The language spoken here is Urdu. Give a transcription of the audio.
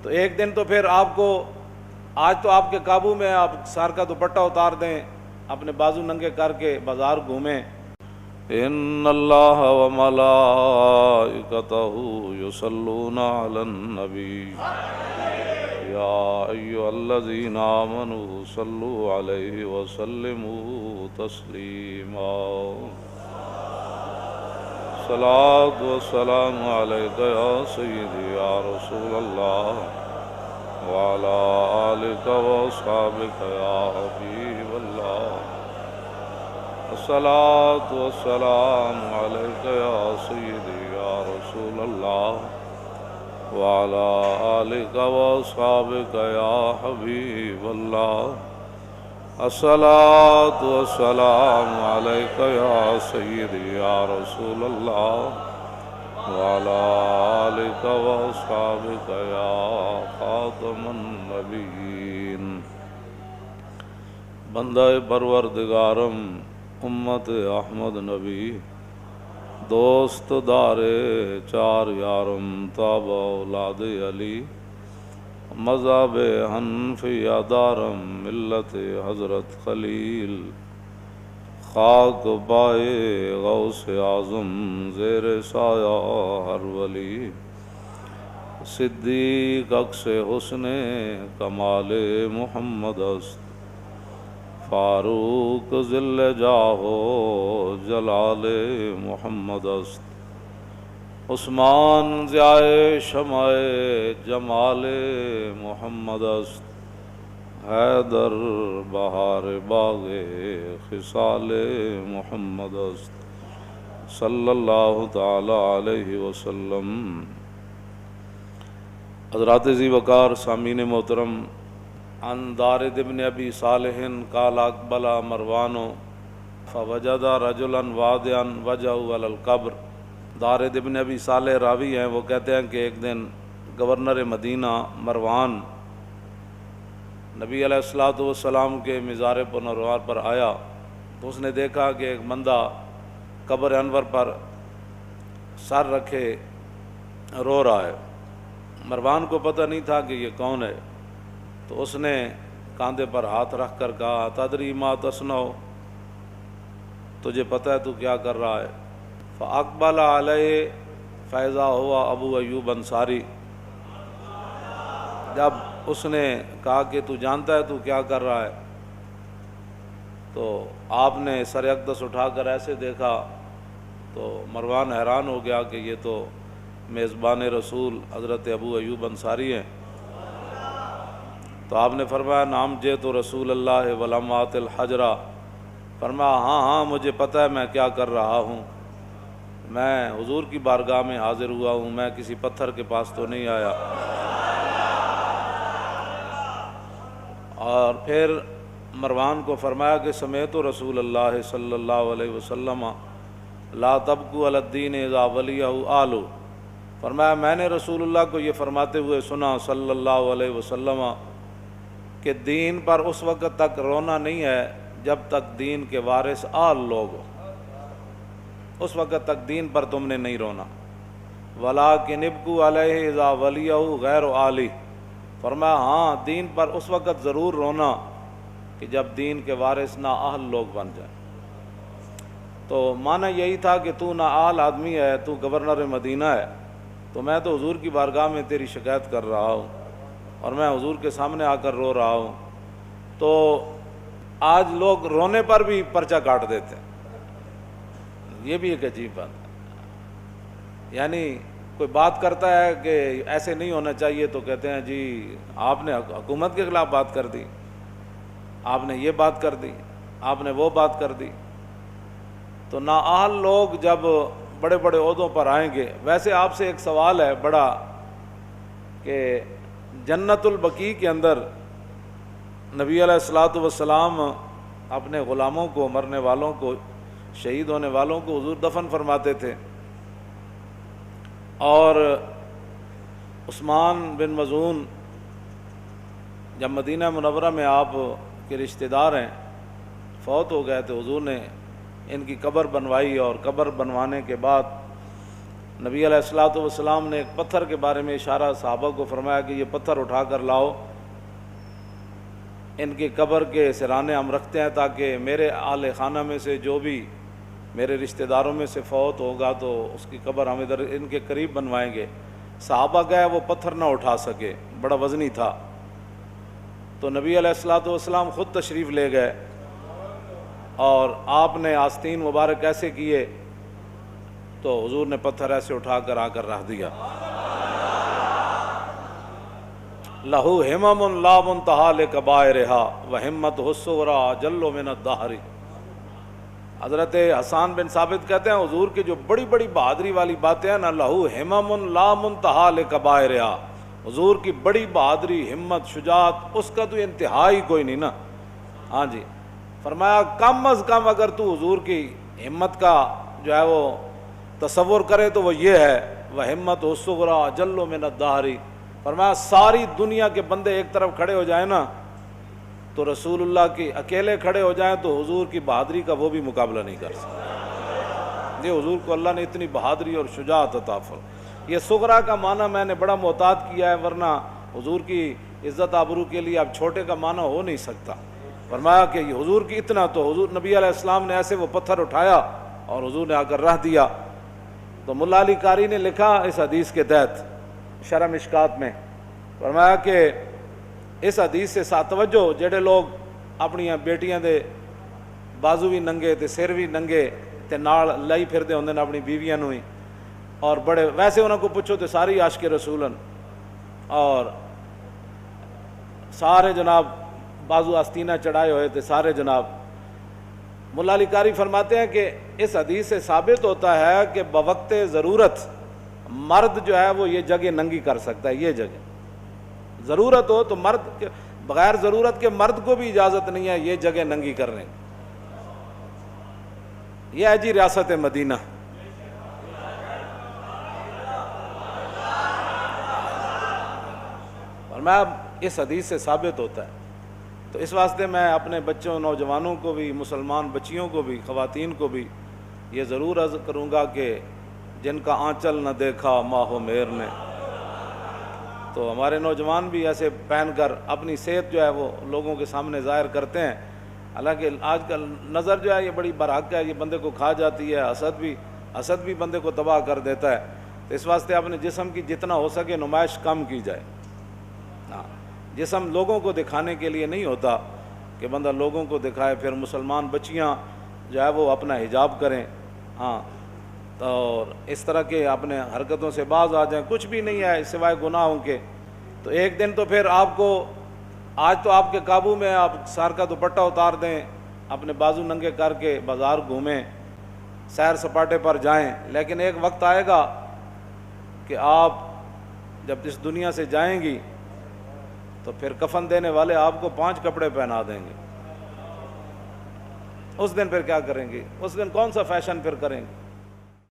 تو ایک دن تو پھر آپ کو، آج تو آپ کے قابو میں، آپ سر کا دوپٹہ اتار دیں، اپنے بازو ننگے کر کے بازار گھومیں۔ ان اللہ وملائکتہ یصلون علی النبی یا ایھا الذین آمنوا صلوا علیہ وسلموا تسلیما۔ الصلاۃ والسلام علیک یا سیدی یا رسول اللہ وعلی آلک واصحابک یا حبیب اللہ۔ الصلاۃ والسلام علیک یا سیدی یا رسول اللہ وعلی آلک واصحابک یا حبیب اللہ۔ الصلاۃ والسلام علیک یا سیدی یا رسول اللہ وعلی آلک واصحابک یا خاتم النبیین۔ بندہ پروردگارم امت احمد نبی، دوست دار چار یارم تاب اولاد علی، مذہب حنفیہ دارم ملت حضرت خلیل، خاک پائے غوث اعظم زیر سایہ ہر ولی، صدیق عکس حسن کمال محمد است، فاروق ذل جاہ و جلال محمد است، عثمان ضیاء شمع جمال محمد است، حیدر بہار باغ خصال محمد است، صلی اللہ تعالی علیہ وسلم۔ حضرات ذی وقار سامعین محترم، عن دارد ابن ابی صالح قال اقبل مروان فوجد رجلا وادعا وجهه علی القبر۔ دارد ابن ابی صالح راوی ہیں، وہ کہتے ہیں کہ ایک دن گورنر مدینہ مروان نبی علیہ الصلوۃ والسلام کے مزار پرنوار پر آیا تو اس نے دیکھا کہ ایک بندہ قبر انور پر سر رکھے رو رہا ہے۔ مروان کو پتہ نہیں تھا کہ یہ کون ہے، تو اس نے کاندھے پر ہاتھ رکھ کر کہا تدری ما تصنع، تجھے پتہ ہے تو کیا کر رہا ہے؟ فاقبل علیہ فیضا ہوا ابو ایوب انصاری۔ جب اس نے کہا کہ تو جانتا ہے تو کیا کر رہا ہے، تو آپ نے سر اقدس اٹھا کر ایسے دیکھا تو مروان حیران ہو گیا کہ یہ تو میزبان رسول حضرت ابو ایوب انصاری ہیں۔ تو آپ نے فرمایا نام جے تو رسول اللہ ولمات الحجرہ، فرمایا ہاں ہاں مجھے پتہ ہے میں کیا کر رہا ہوں، میں حضور کی بارگاہ میں حاضر ہوا ہوں، میں کسی پتھر کے پاس تو نہیں آیا۔ اور پھر مروان کو فرمایا کہ سمیعت رسول اللہ صلی اللہ علیہ وسلم لا تبکوا علی الدین اذا ولیہ آلو، فرمایا میں نے رسول اللہ کو یہ فرماتے ہوئے سنا صلی اللہ علیہ وسلم کہ دین پر اس وقت تک رونا نہیں ہے جب تک دین کے وارث آل لوگ ہو، اس وقت تک دین پر تم نے نہیں رونا۔ وَلَٰكِنِ ابْكُوا عَلَيْهِ اذا ولیہ غیر عالی، فرمایا ہاں دین پر اس وقت ضرور رونا کہ جب دین کے وارث نا اہل لوگ بن جائیں۔ تو معنی یہی تھا کہ تو نا اہل آدمی ہے، تو گورنر مدینہ ہے، تو میں تو حضور کی بارگاہ میں تیری شکایت کر رہا ہوں اور میں حضور کے سامنے آ کر رو رہا ہوں۔ تو آج لوگ رونے پر بھی پرچہ کاٹ دیتے ہیں، یہ بھی ایک عجیب بات ہے۔ یعنی کوئی بات کرتا ہے کہ ایسے نہیں ہونا چاہیے تو کہتے ہیں جی آپ نے حکومت کے خلاف بات کر دی، آپ نے یہ بات کر دی، آپ نے وہ بات کر دی۔ تو نااہل لوگ جب بڑے بڑے عہدوں پر آئیں گے، ویسے آپ سے ایک سوال ہے بڑا کہ جنت البقیع کے اندر نبی علیہ الصلوۃ والسلام اپنے غلاموں کو، مرنے والوں کو، شہید ہونے والوں کو حضور دفن فرماتے تھے، اور عثمان بن مظعون جب مدینہ منورہ میں آپ کے رشتہ دار ہیں فوت ہو گئے، تو حضور نے ان کی قبر بنوائی، اور قبر بنوانے کے بعد نبی علیہ الصلوۃ والسلام نے ایک پتھر کے بارے میں اشارہ صحابہ کو فرمایا کہ یہ پتھر اٹھا کر لاؤ، ان کی قبر کے سرانے ہم رکھتے ہیں تاکہ میرے آل خانہ میں سے جو بھی میرے رشتہ داروں میں سے فوت ہوگا تو اس کی قبر ہم ادھر ان کے قریب بنوائیں گے۔ صحابہ گئے، وہ پتھر نہ اٹھا سکے، بڑا وزنی تھا، تو نبی علیہ الصلوۃ والسلام خود تشریف لے گئے اور آپ نے آستین مبارک ایسے کیے تو حضور نے پتھر ایسے اٹھا کر آ کر رکھ دیا۔ لہو ہمم لا منتہا لکبائرہا وہمتہ الصغریٰ اجل من الدہر۔ حضرت حسان بن ثابت کہتے ہیں حضور کی جو بڑی بڑی بہادری والی باتیں ہیں نا، لہو ہمم لا منتہا لکبائرہا، حضور کی بڑی بہادری، ہمت، شجاعت، اس کا تو انتہا ہی کوئی نہیں نا۔ ہاں جی، فرمایا کم از کم اگر تو حضور کی ہمت کا جو ہے وہ تصور کرے تو وہ یہ ہے، وہمتہ الصغریٰ اجل من الدہر۔ فرمایا ساری دنیا کے بندے ایک طرف کھڑے ہو جائیں نا تو رسول اللہ کی اکیلے کھڑے ہو جائیں تو حضور کی بہادری کا وہ بھی مقابلہ نہیں کر سکتے۔ یہ حضور کو اللہ نے اتنی بہادری اور شجاعت عطا فرمائی۔ یہ صغریٰ کا معنی میں نے بڑا محتاط کیا ہے، ورنہ حضور کی عزت آبرو کے لیے اب چھوٹے کا معنی ہو نہیں سکتا۔ فرمایا کہ یہ حضور کی اتنا، تو حضور نبی علیہ السلام نے ایسے وہ پتھر اٹھایا اور حضور نے آ کر رکھ دیا۔ تو ملا علی قاری نے لکھا اس حدیث کے تحت شرح مشکات میں، فرمایا کہ اس حدیث سے ساتھ توجہ جڑے لوگ اپنی بیٹیاں دے بازو بھی ننگے تے سر بھی ننگے تے نال لائی پھردے ہوندے نے اپنی بیویاں نوں ہی، اور بڑے ویسے انہوں کو پوچھو تے ساری عاشق رسولن اور سارے جناب بازو آستینہ چڑھائے ہوئے تھے سارے جناب۔ ملا علی قاری فرماتے ہیں کہ اس حدیث سے ثابت ہوتا ہے کہ بوقت ضرورت مرد جو ہے وہ یہ جگہ ننگی کر سکتا ہے، یہ جگہ ضرورت ہو تو مرد، بغیر ضرورت کے مرد کو بھی اجازت نہیں ہے یہ جگہ ننگی کرنے۔ یہ ہے جی ریاست مدینہ۔ اور میں اس حدیث سے ثابت ہوتا ہے، تو اس واسطے میں اپنے بچوں، نوجوانوں کو بھی، مسلمان بچیوں کو بھی، خواتین کو بھی یہ ضرور عرض کروں گا کہ جن کا آنچل نہ دیکھا ماہ و مہر نے، تو ہمارے نوجوان بھی ایسے پہن کر اپنی صحت جو ہے وہ لوگوں کے سامنے ظاہر کرتے ہیں، حالانکہ آج کل نظر جو ہے یہ بڑی برحق ہے، یہ بندے کو کھا جاتی ہے، حسد بھی بندے کو تباہ کر دیتا ہے۔ تو اس واسطے اپنے جسم کی جتنا ہو سکے نمائش کم کی جائے۔ ہاں، جسم لوگوں کو دکھانے کے لیے نہیں ہوتا کہ بندہ لوگوں کو دکھائے، پھر مسلمان بچیاں جو ہے وہ اپنا حجاب کریں، ہاں، اور اس طرح کے اپنے حرکتوں سے باز آ جائیں، کچھ بھی نہیں ہے سوائے گناہوں کے۔ تو ایک دن تو پھر آپ کو، آج تو آپ کے قابو میں، آپ سر کا دوپٹہ اتار دیں، اپنے بازو ننگے کر کے بازار گھومیں، سیر سپاٹے پر جائیں، لیکن ایک وقت آئے گا کہ آپ جب اس دنیا سے جائیں گی تو پھر کفن دینے والے آپ کو 5 کپڑے پہنا دیں گے۔ اس دن پھر کیا کریں گے؟ اس دن کون سا فیشن پھر کریں گے؟